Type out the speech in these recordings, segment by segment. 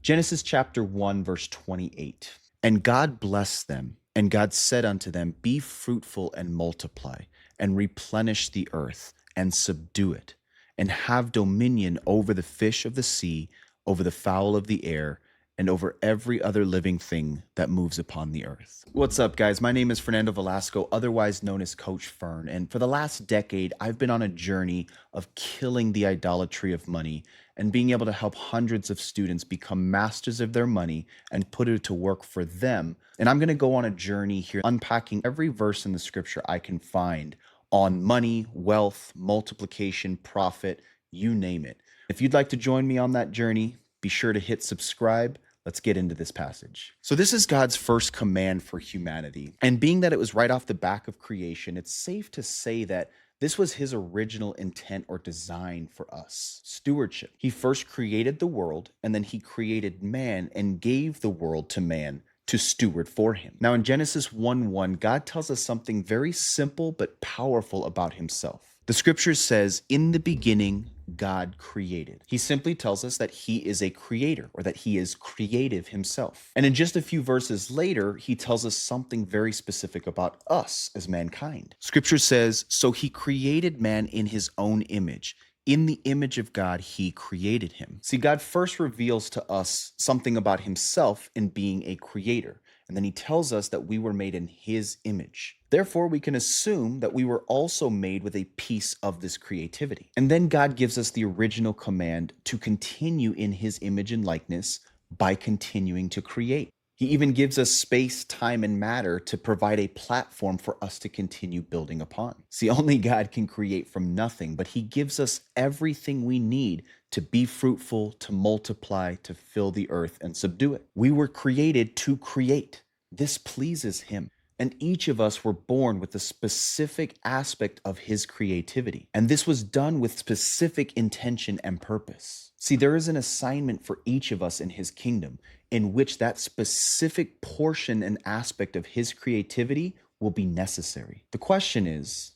Genesis chapter 1, verse 28. And God blessed them, and God said unto them, Be fruitful and multiply, and replenish the earth, and subdue it, and have dominion over the fish of the sea, over the fowl of the air, and over every other living thing that moves upon the earth. What's up, guys? My name is Fernando Velasco, otherwise known as Coach Fern, and for the last decade, I've been on a journey of killing the idolatry of money and being able to help hundreds of students become masters of their money and put it to work for them. And I'm going to go on a journey here, unpacking every verse in the scripture I can find on money, wealth, multiplication, profit, you name it. If you'd like to join me on that journey, be sure to hit subscribe. Let's get into this passage. So this is God's first command for humanity. And being that it was right off the back of creation, it's safe to say that this was his original intent or design for us, stewardship. He first created the world, and then he created man and gave the world to man to steward for him. Now in Genesis 1:1, God tells us something very simple but powerful about himself. The scripture says, in the beginning, God created. He simply tells us that he is a creator, or that he is creative himself. And in just a few verses later, he tells us something very specific about us as mankind. Scripture says, so he created man in his own image. In the image of God, he created him. See, God first reveals to us something about himself in being a creator. And then he tells us that we were made in his image. Therefore, we can assume that we were also made with a piece of this creativity. And then God gives us the original command to continue in his image and likeness by continuing to create. He even gives us space, time, and matter to provide a platform for us to continue building upon. See, only God can create from nothing, but he gives us everything we need to be fruitful, to multiply, to fill the earth and subdue it. We were created to create. This pleases him. And each of us were born with a specific aspect of his creativity. And this was done with specific intention and purpose. See, there is an assignment for each of us in his kingdom in which that specific portion and aspect of his creativity will be necessary. The question is,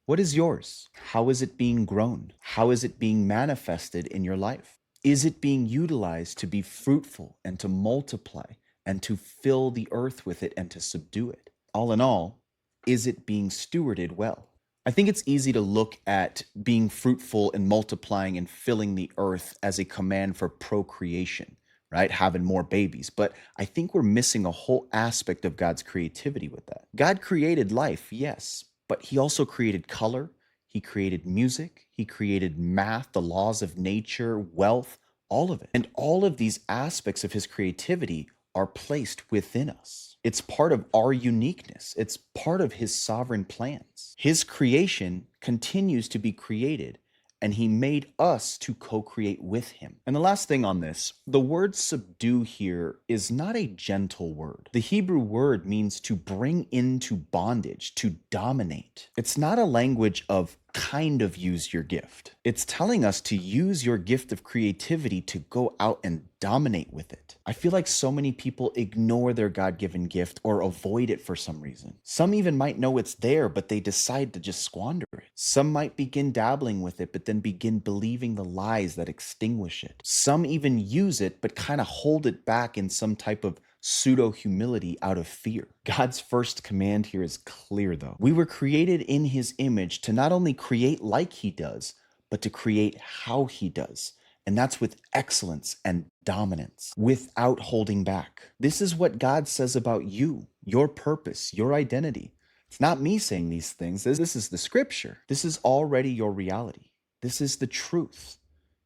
what is yours? How is it being grown? How is it being manifested in your life? Is it being utilized to be fruitful and to multiply and to fill the earth with it and to subdue it? All in all, is it being stewarded well? I think it's easy to look at being fruitful and multiplying and filling the earth as a command for procreation, right? Having more babies. But I think we're missing a whole aspect of God's creativity with that. God created life, yes, but he also created color. He created music. He created math, the laws of nature, wealth, all of it. And all of these aspects of his creativity are placed within us. It's part of our uniqueness. It's part of his sovereign plans. His creation continues to be created, and he made us to co-create with him. And the last thing on this, the word subdue here is not a gentle word. The Hebrew word means to bring into bondage, to dominate. It's not a language of kind of use your gift. It's telling us to use your gift of creativity to go out and dominate with it. I feel like so many people ignore their God-given gift or avoid it for some reason. Some even might know it's there, but they decide to just squander it. Some might begin dabbling with it, but then begin believing the lies that extinguish it. Some even use it, but kind of hold it back in some type of pseudo-humility out of fear. God's first command here is clear, though. We were created in his image to not only create like he does, but to create how he does. And that's with excellence and dominance, without holding back. This is what God says about you, your purpose, your identity. It's not me saying these things. This is the scripture. This is already your reality. This is the truth.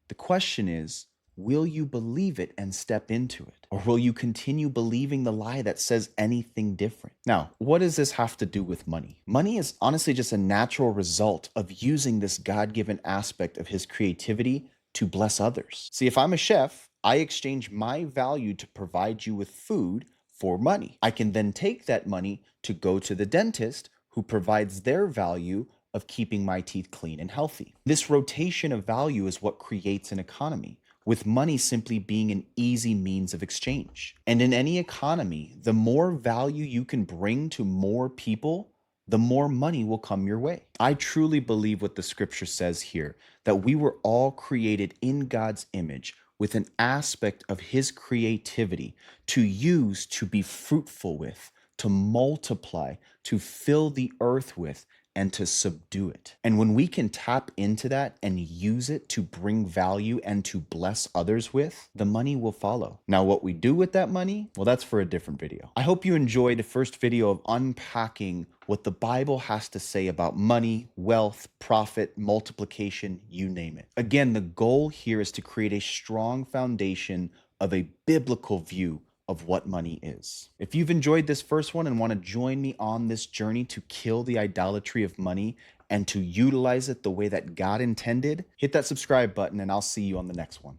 The question is, will you believe it and step into it? Or will you continue believing the lie that says anything different? Now, what does this have to do with money? Money is honestly just a natural result of using this God-given aspect of his creativity to bless others. See, if I'm a chef, I exchange my value to provide you with food for money. I can then take that money to go to the dentist who provides their value of keeping my teeth clean and healthy. This rotation of value is what creates an economy, with money simply being an easy means of exchange. And in any economy, the more value you can bring to more people, the more money will come your way. I truly believe what the scripture says here, that we were all created in God's image with an aspect of his creativity to use to be fruitful with, to multiply, to fill the earth with, and to subdue it. And when we can tap into that and use it to bring value and to bless others with, the money will follow. Now, what we do with that money, well, that's for a different video. I hope you enjoyed the first video of unpacking what the Bible has to say about money, wealth, profit, multiplication, you name it. Again, the goal here is to create a strong foundation of a biblical view of what money is. If you've enjoyed this first one and want to join me on this journey to kill the idolatry of money and to utilize it the way that God intended, hit that subscribe button and I'll see you on the next one.